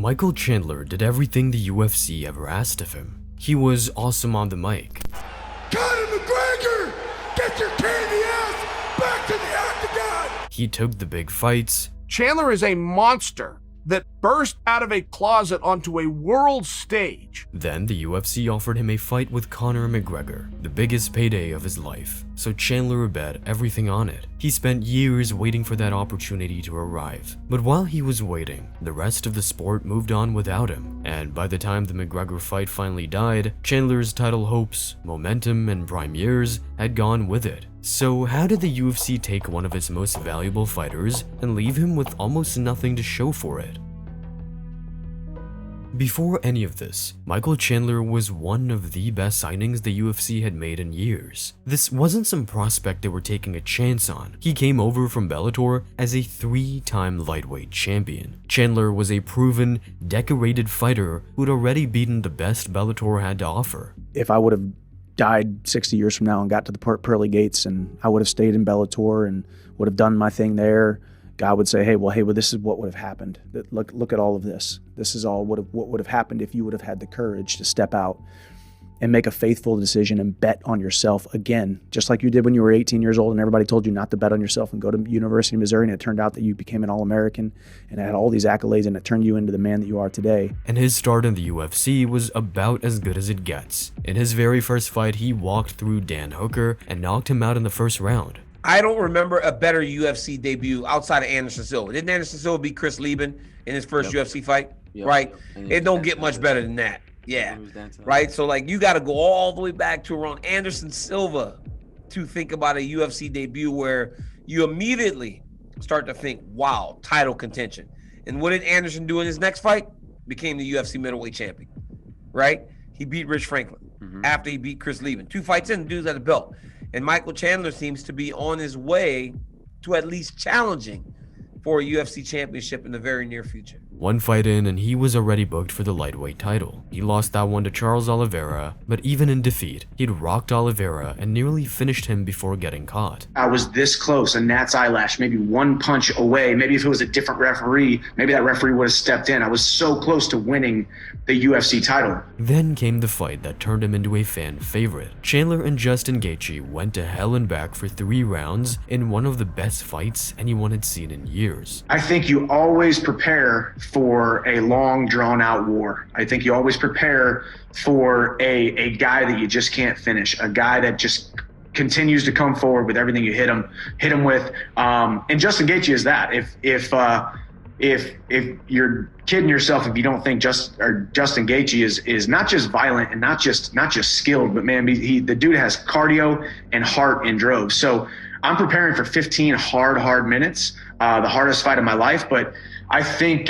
Michael Chandler did everything the UFC ever asked of him. He was awesome on the mic. Conor McGregor, get your candy ass back to the octagon! He took the big fights. Chandler is a monster that burst out of a closet onto a world stage. Then the UFC offered him a fight with Conor McGregor, the biggest payday of his life. So Chandler bet everything on it. He spent years waiting for that opportunity to arrive. But while he was waiting, the rest of the sport moved on without him. And by the time the McGregor fight finally died, Chandler's title hopes, momentum, and prime years had gone with it. So how did the UFC take one of its most valuable fighters and leave him with almost nothing to show for it? Before any of this, Michael Chandler was one of the best signings the UFC had made in years. This wasn't some prospect they were taking a chance on. He came over from Bellator as a 3-time lightweight champion. Chandler was a proven, decorated fighter who'd already beaten the best Bellator had to offer. If I would have died 60 years from now and got to the pearly gates and I would have stayed in Bellator and would have done my thing there, God would say, hey, this is what would have happened. Look at all of this. This is all what would have happened if you would have had the courage to step out and make a faithful decision and bet on yourself again, just like you did when you were 18 years old and everybody told you not to bet on yourself and go to University of Missouri, and it turned out that you became an All-American and had all these accolades, and it turned you into the man that you are today. And his start in the UFC was about as good as it gets. In his very first fight, he walked through Dan Hooker and knocked him out in the first round. I don't remember a better UFC debut outside of Anderson Silva. Didn't Anderson Silva beat Chris Lieben in his first UFC fight? Right? It don't get much better than that. Yeah. Right? So, like, you got to go all the way back to around Anderson Silva to think about a UFC debut where you immediately start to think, wow, title contention. And what did Anderson do in his next fight? Became the UFC middleweight champion. Right? He beat Rich Franklin after he beat Chris Lieben. 2 fights in, the dude's at the belt. And Michael Chandler seems to be on his way to at least challenging for a UFC championship in the very near future. 1 fight in and he was already booked for the lightweight title. He lost that one to Charles Oliveira, but even in defeat, he'd rocked Oliveira and nearly finished him before getting caught. I was this close, a gnat's eyelash, maybe 1 punch away. Maybe if it was a different referee, maybe that referee would have stepped in. I was so close to winning the UFC title. Then came the fight that turned him into a fan favorite. Chandler and Justin Gaethje went to hell and back for 3 rounds in one of the best fights anyone had seen in years. I think you always prepare for a long, drawn-out war. I think you always prepare for a guy that you just can't finish, a guy that just continues to come forward with everything you hit him with. And Justin Gaethje is that. If you're kidding yourself if you don't think Justin Gaethje is not just violent and not just skilled, but man, the dude has cardio and heart in droves. So I'm preparing for 15 hard minutes, the hardest fight of my life. But I think,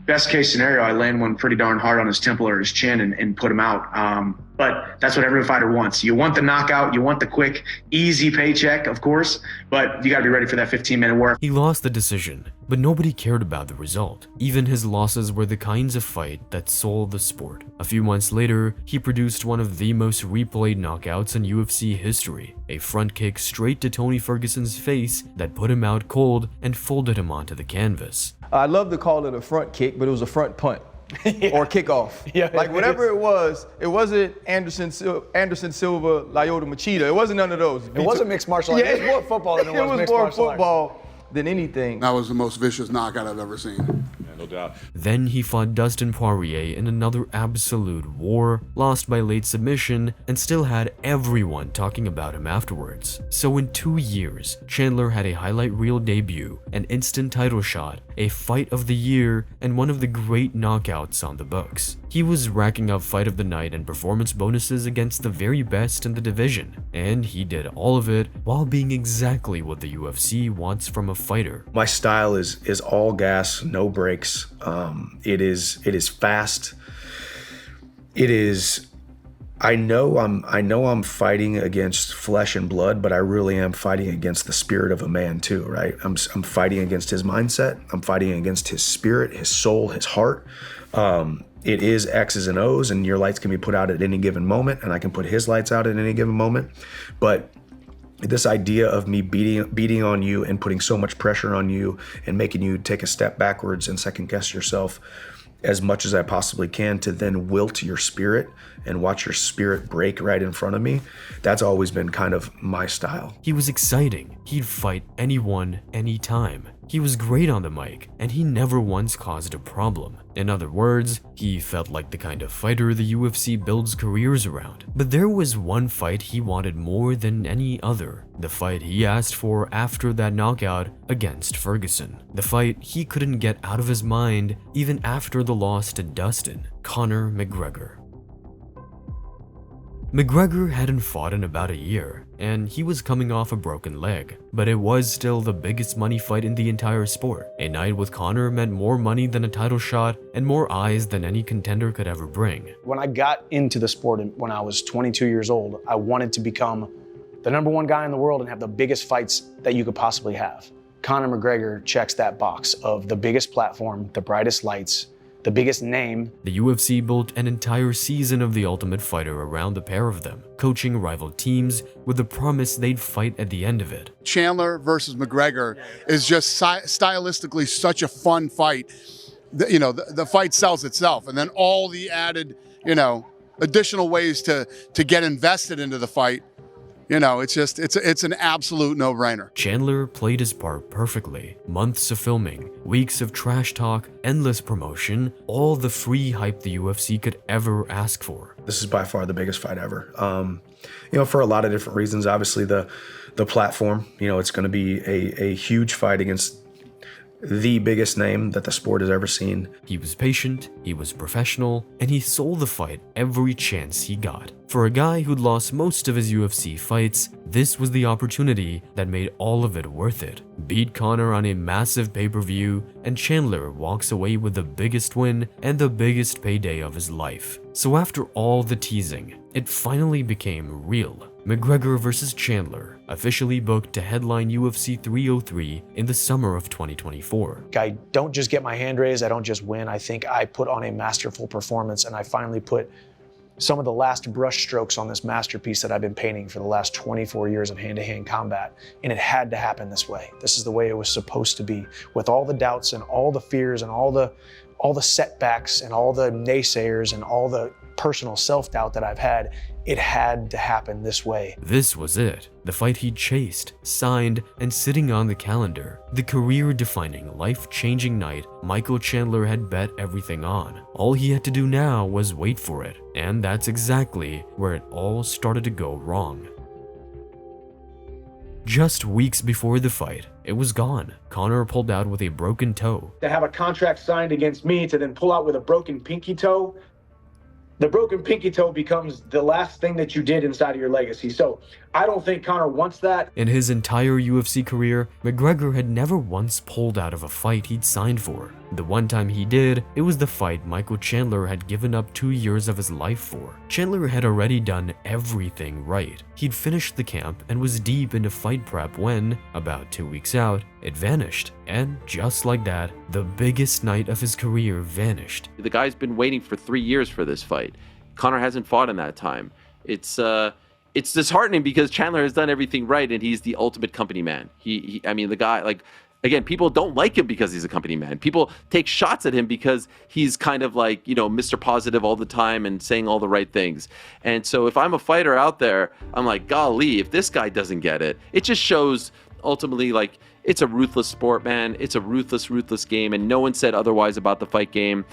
best case scenario, I land one pretty darn hard on his temple or his chin and put him out. But that's what every fighter wants. You want the knockout, you want the quick, easy paycheck, of course, but you got to be ready for that 15-minute work. He lost the decision, but nobody cared about the result. Even his losses were the kinds of fight that sold the sport. A few months later, he produced one of the most replayed knockouts in UFC history, a front kick straight to Tony Ferguson's face that put him out cold and folded him onto the canvas. I love to call it a front kick, but it was a front punt. Or kickoff. Like whatever it wasn't Anderson Silva, Lyoto Machida. It wasn't none of those. It wasn't mixed martial arts. It was more football than it was mixed martial arts. It was more football than anything. That was the most vicious knockout I've ever seen. No doubt. Then he fought Dustin Poirier in another absolute war, lost by late submission, and still had everyone talking about him afterwards. So in 2 years, Chandler had a highlight reel debut, an instant title shot, a fight of the year, and one of the great knockouts on the books. He was racking up fight of the night and performance bonuses against the very best in the division, and he did all of it while being exactly what the UFC wants from a fighter. My style is all gas, no brakes. It is fast. It is. I know I'm fighting against flesh and blood, but I really am fighting against the spirit of a man too, right? I'm fighting against his mindset. I'm fighting against his spirit, his soul, his heart. It is X's and O's, and your lights can be put out at any given moment, and I can put his lights out at any given moment. But this idea of me beating on you and putting so much pressure on you and making you take a step backwards and second guess yourself as much as I possibly can to then wilt your spirit and watch your spirit break right in front of me. That's always been kind of my style. He was exciting. He'd fight anyone, anytime. He was great on the mic, and he never once caused a problem. In other words, he felt like the kind of fighter the UFC builds careers around. But there was one fight he wanted more than any other. The fight he asked for after that knockout against Ferguson. The fight he couldn't get out of his mind even after the loss to Dustin, Conor McGregor. McGregor hadn't fought in about a year, and he was coming off a broken leg, but it was still the biggest money fight in the entire sport. A night with Conor meant more money than a title shot and more eyes than any contender could ever bring. When I got into the sport when I was 22 years old, I wanted to become the #1 guy in the world and have the biggest fights that you could possibly have. Conor McGregor checks that box of the biggest platform, the brightest lights, the biggest name. The UFC built an entire season of The Ultimate Fighter around the pair of them, coaching rival teams with the promise they'd fight at the end of it. Chandler versus McGregor is just stylistically such a fun fight. The fight sells itself, and then all the added, additional ways to get invested into the fight. It's an absolute no-brainer. Chandler played his part perfectly. Months of filming, weeks of trash talk, endless promotion, all the free hype the UFC could ever ask for. This is by far the biggest fight ever. For a lot of different reasons. Obviously, the platform. It's going to be a huge fight against the biggest name that the sport has ever seen. He was patient, he was professional, and he sold the fight every chance he got. For a guy who'd lost most of his UFC fights, this was the opportunity that made all of it worth it. Beat Conor on a massive pay-per-view, and Chandler walks away with the biggest win and the biggest payday of his life. So after all the teasing, it finally became real. McGregor vs. Chandler, officially booked to headline UFC 303 in the summer of 2024. I don't just get my hand raised, I don't just win. I think I put on a masterful performance, and I finally put some of the last brush strokes on this masterpiece that I've been painting for the last 24 years of hand-to-hand combat. And it had to happen this way. This is the way it was supposed to be. With all the doubts and all the fears and all the setbacks and all the naysayers and all the personal self-doubt that I've had, it had to happen this way. This was it. The fight he chased, signed, and sitting on the calendar. The career-defining, life-changing night Michael Chandler had bet everything on. All he had to do now was wait for it, and that's exactly where it all started to go wrong. Just weeks before the fight, it was gone. Conor pulled out with a broken toe. To have a contract signed against me to then pull out with a broken pinky toe, the broken pinky toe becomes the last thing that you did inside of your legacy. So I don't think Conor wants that. In his entire UFC career, McGregor had never once pulled out of a fight he'd signed for. The one time he did, it was the fight Michael Chandler had given up 2 years of his life for. Chandler had already done everything right. He'd finished the camp and was deep into fight prep when, about 2 weeks out, it vanished. And just like that, the biggest night of his career vanished. The guy's been waiting for 3 years for this fight. Conor hasn't fought in that time. It's disheartening because Chandler has done everything right and he's the ultimate company man. The guy, like, again, people don't like him because he's a company man. People take shots at him because he's kind of like, Mr. Positive all the time and saying all the right things. And so if I'm a fighter out there, I'm like, golly, if this guy doesn't get it, it just shows ultimately, like, it's a ruthless sport, man. It's a ruthless game. And no one said otherwise about the fight game.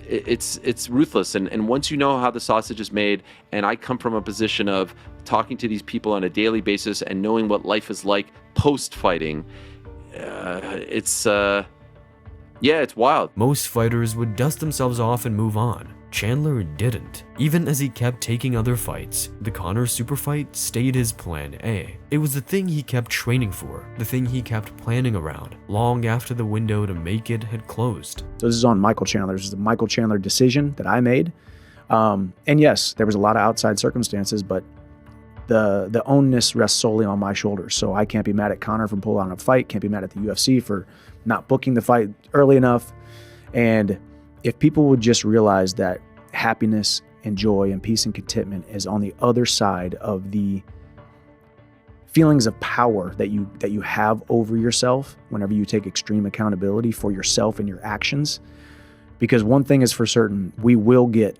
It's ruthless, and once you know how the sausage is made, and I come from a position of talking to these people on a daily basis and knowing what life is like post-fighting, it's wild. Most fighters would dust themselves off and move on. Chandler didn't. Even as he kept taking other fights, the Conor super fight stayed his plan A. It was the thing he kept training for, the thing he kept planning around, long after the window to make it had closed. So this is on Michael Chandler. This is the Michael Chandler decision that I made. And yes, there was a lot of outside circumstances, but the onus rests solely on my shoulders. So I can't be mad at Conor for pulling on a fight, can't be mad at the UFC for not booking the fight early enough. And if people would just realize that happiness and joy and peace and contentment is on the other side of the feelings of power that you have over yourself whenever you take extreme accountability for yourself and your actions. Because one thing is for certain, we will get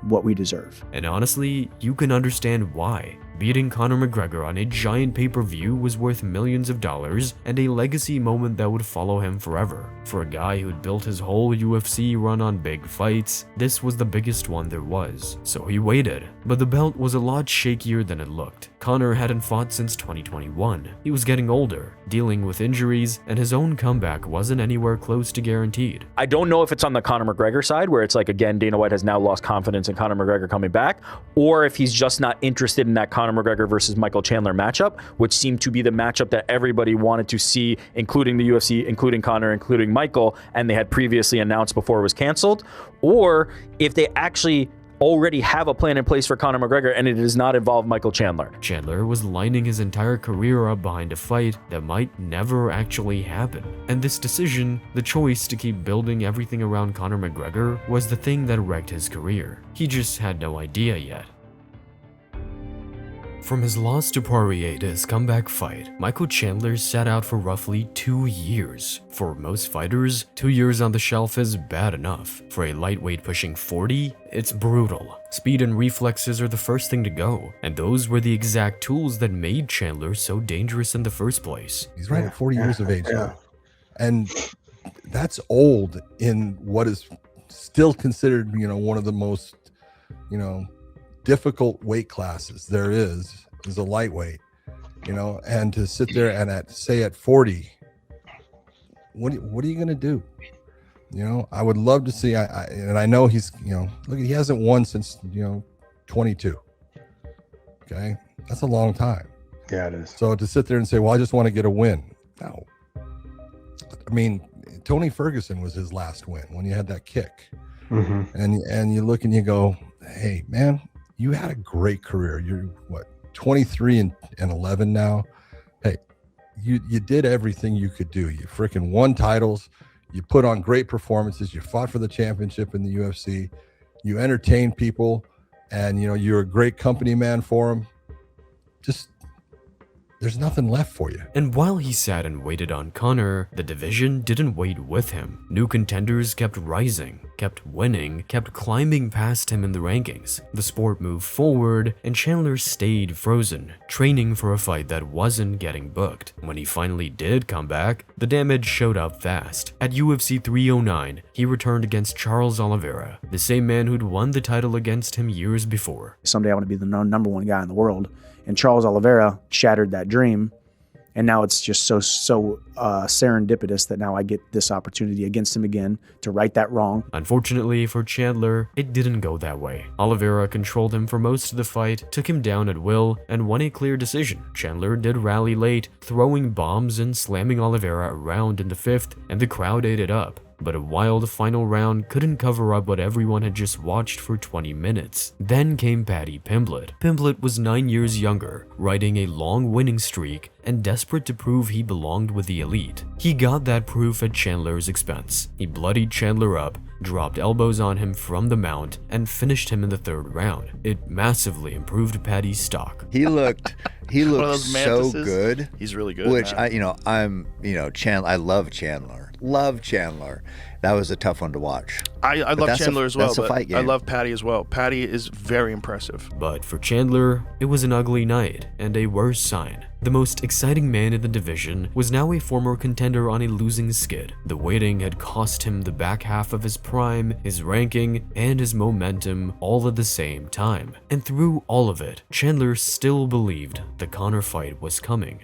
what we deserve. And honestly, you can understand why. Beating Conor McGregor on a giant pay-per-view was worth millions of dollars and a legacy moment that would follow him forever. For a guy who'd built his whole UFC run on big fights, this was the biggest one there was. So he waited. But the belt was a lot shakier than it looked. Conor hadn't fought since 2021. He was getting older, dealing with injuries, and his own comeback wasn't anywhere close to guaranteed. I don't know if it's on the Conor McGregor side, where it's like, again, Dana White has now lost confidence in Conor McGregor coming back, or if he's just not interested in that Conor McGregor versus Michael Chandler matchup, which seemed to be the matchup that everybody wanted to see, including the UFC, including Conor, including Michael, and they had previously announced before it was canceled, or if they actually already have a plan in place for Conor McGregor and it does not involve Michael Chandler. Chandler was lining his entire career up behind a fight that might never actually happen. And this decision, the choice to keep building everything around Conor McGregor, was the thing that wrecked his career. He just had no idea yet. From his loss to Poirier to his comeback fight, Michael Chandler sat out for roughly 2 years. For most fighters, 2 years on the shelf is bad enough. For a lightweight pushing 40, it's brutal. Speed and reflexes are the first thing to go, and those were the exact tools that made Chandler so dangerous in the first place. He's right at 40 years of age now. And that's old in what is still considered, one of the most, difficult weight classes there is a lightweight, and to sit there and at 40, what are you going to do? I would love to see, and I know he's, look, he hasn't won since, 22. Okay. That's a long time. Yeah, it is. So to sit there and say, well, I just want to get a win. No. I mean, Tony Ferguson was his last win when you had that kick. Mm-hmm. And you look and you go, hey, man, you had a great career. You're 23 and 11 now. Hey, you did everything you could do. You freaking won titles. You put on great performances. You fought for the championship in the UFC. You entertained people, and you're a great company man for them. Just there's nothing left for you. And while he sat and waited on Conor, the division didn't wait with him. New contenders kept rising, kept winning, kept climbing past him in the rankings. The sport moved forward, and Chandler stayed frozen, training for a fight that wasn't getting booked. When he finally did come back, the damage showed up fast. At UFC 309, he returned against Charles Oliveira, the same man who'd won the title against him years before. Someday I want to be the number one guy in the world. And Charles Oliveira shattered that dream. And now it's just so serendipitous that now I get this opportunity against him again to right that wrong. Unfortunately for Chandler, it didn't go that way. Oliveira controlled him for most of the fight, took him down at will, and won a clear decision. Chandler did rally late, throwing bombs and slamming Oliveira around in the fifth, and the crowd ate it up. But a wild final round couldn't cover up what everyone had just watched for 20 minutes. Then came Paddy Pimblett. Pimblett was 9 years younger, riding a long winning streak and desperate to prove he belonged with the elite. He got that proof at Chandler's expense. He bloodied Chandler up, dropped elbows on him from the mount, and finished him in the third round. It massively improved Paddy's stock. He looked so good. He's really good. Which man. Chandler. I love Chandler. Love Chandler. That was a tough one to watch. I love Chandler as well, that's a but fight game. I love Paddy as well. Paddy is very impressive. But for Chandler, it was an ugly night and a worse sign. The most exciting man in the division was now a former contender on a losing skid. The waiting had cost him the back half of his prime, his ranking, and his momentum all at the same time. And through all of it, Chandler still believed the Conor fight was coming.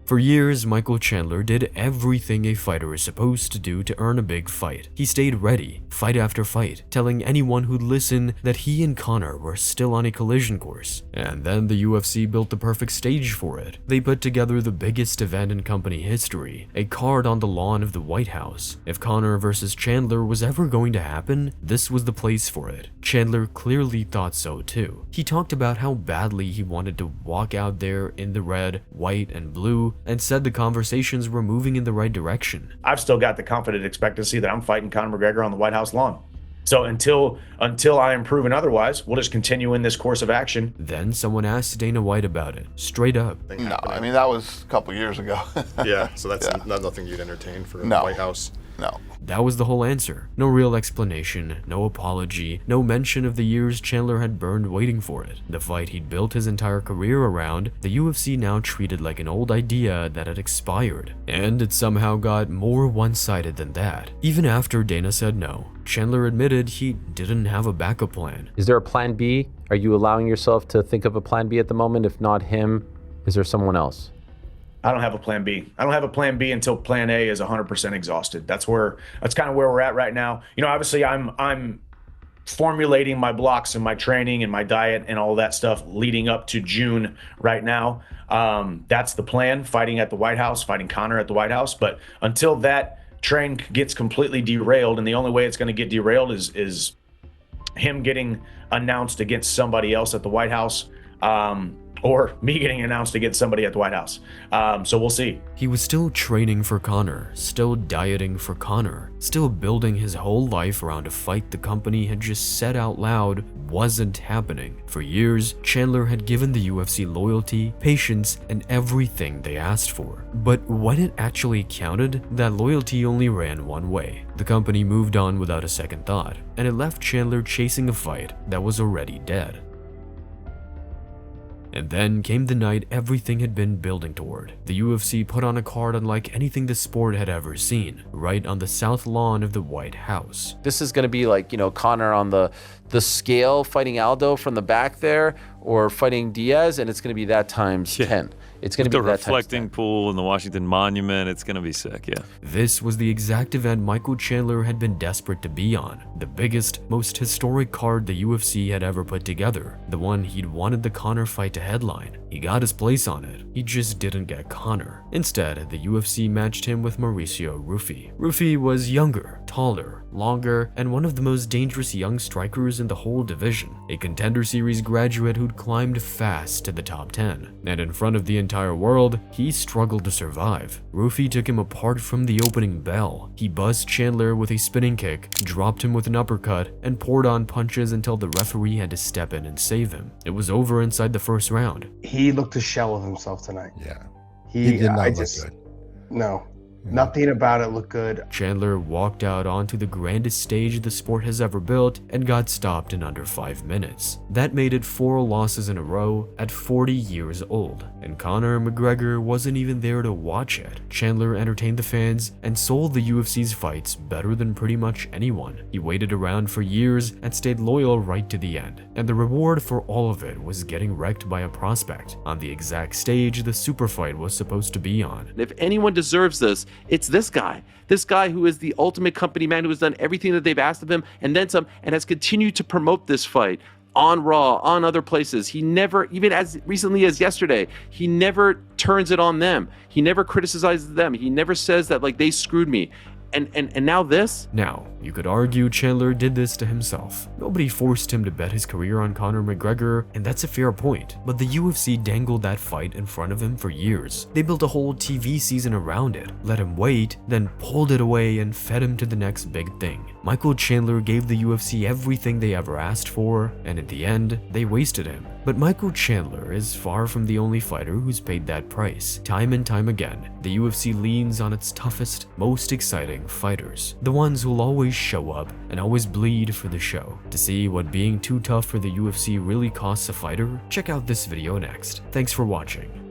For years, Michael Chandler did everything a fighter is supposed to do to earn a big fight. He stayed ready, fight after fight, telling anyone who'd listen that he and Conor were still on a collision course. And then the UFC built the perfect stage for it. They put together the biggest event in company history, a card on the lawn of the White House. If Conor versus Chandler was ever going to happen, this was the place for it. Chandler clearly thought so too. He talked about how badly he wanted to walk out there in the red, white, and blue, and said the conversations were moving in the right direction. I've still got the confident expectancy that I'm fighting Conor McGregor on the White House lawn. So until I am proven otherwise, we'll just continue in this course of action. Then someone asked Dana White about it, straight up. No, I mean, that was a couple years ago. Yeah, so that's not nothing you'd entertain for the White House? No. That was the whole answer. No real explanation, no apology, no mention of the years Chandler had burned waiting for it. The fight he'd built his entire career around, the UFC now treated like an old idea that had expired. And it somehow got more one-sided than that. Even after Dana said no, Chandler admitted he didn't have a backup plan. Is there a plan B? Are you allowing yourself to think of a plan B at the moment? If not him, is there someone else? I don't have a plan B. I don't have a plan B until plan A is 100% exhausted. That's kind of where we're at right now. You know, obviously I'm formulating my blocks and my training and my diet and all that stuff leading up to June right now. That's the plan, fighting at the White House, fighting Conor at the White House. But until that train gets completely derailed, and the only way it's going to get derailed is him getting announced against somebody else at the White House, or me getting announced against somebody at the White House. So we'll see. He was still training for Conor, still dieting for Conor, still building his whole life around a fight the company had just said out loud wasn't happening. For years, Chandler had given the UFC loyalty, patience, and everything they asked for. But when it actually counted, that loyalty only ran one way. The company moved on without a second thought, and it left Chandler chasing a fight that was already dead. And then came the night everything had been building toward. The UFC put on a card unlike anything the sport had ever seen, right on the south lawn of the White House. This is going to be like, you know, Conor on the scale fighting Aldo from the back there, or fighting Diaz, and it's going to be that times 10. It's going to be the that times reflecting pool in the Washington Monument. It's going to be sick, yeah. This was the exact event Michael Chandler had been desperate to be on. The biggest, most historic card the UFC had ever put together. The one he'd wanted the Conor fight to headline. He got his place on it. He just didn't get Conor. Instead, the UFC matched him with Mauricio Rufy. Rufy was younger, taller, longer, and one of the most dangerous young strikers in the whole division. A Contender Series graduate who'd climbed fast to the top 10. And in front of the entire world, he struggled to survive. Rufy took him apart from the opening bell. He buzzed Chandler with a spinning kick, dropped him with an uppercut, and poured on punches until the referee had to step in and save him. It was over inside the first round. He looked a shell of himself tonight. Yeah. He did not look good. No. Nothing about it looked good. Chandler walked out onto the grandest stage the sport has ever built and got stopped in under 5 minutes. That made it 4 losses in a row at 40 years old, and Conor McGregor wasn't even there to watch it. Chandler entertained the fans and sold the UFC's fights better than pretty much anyone. He waited around for years and stayed loyal right to the end, and the reward for all of it was getting wrecked by a prospect on the exact stage the super fight was supposed to be on. If anyone deserves this, it's this guy who is the ultimate company man, who has done everything that they've asked of him and then some, and has continued to promote this fight on Raw, on other places. He never, even as recently as yesterday, he never turns it on them. He never criticizes them. He never says that like they screwed me. And now this? Now, you could argue Chandler did this to himself. Nobody forced him to bet his career on Conor McGregor, and that's a fair point. But the UFC dangled that fight in front of him for years. They built a whole TV season around it, let him wait, then pulled it away and fed him to the next big thing. Michael Chandler gave the UFC everything they ever asked for, and in the end, they wasted him. But Michael Chandler is far from the only fighter who's paid that price. Time and time again, the UFC leans on its toughest, most exciting fighters. The ones who'll always show up and always bleed for the show. To see what being too tough for the UFC really costs a fighter, check out this video next. Thanks for watching.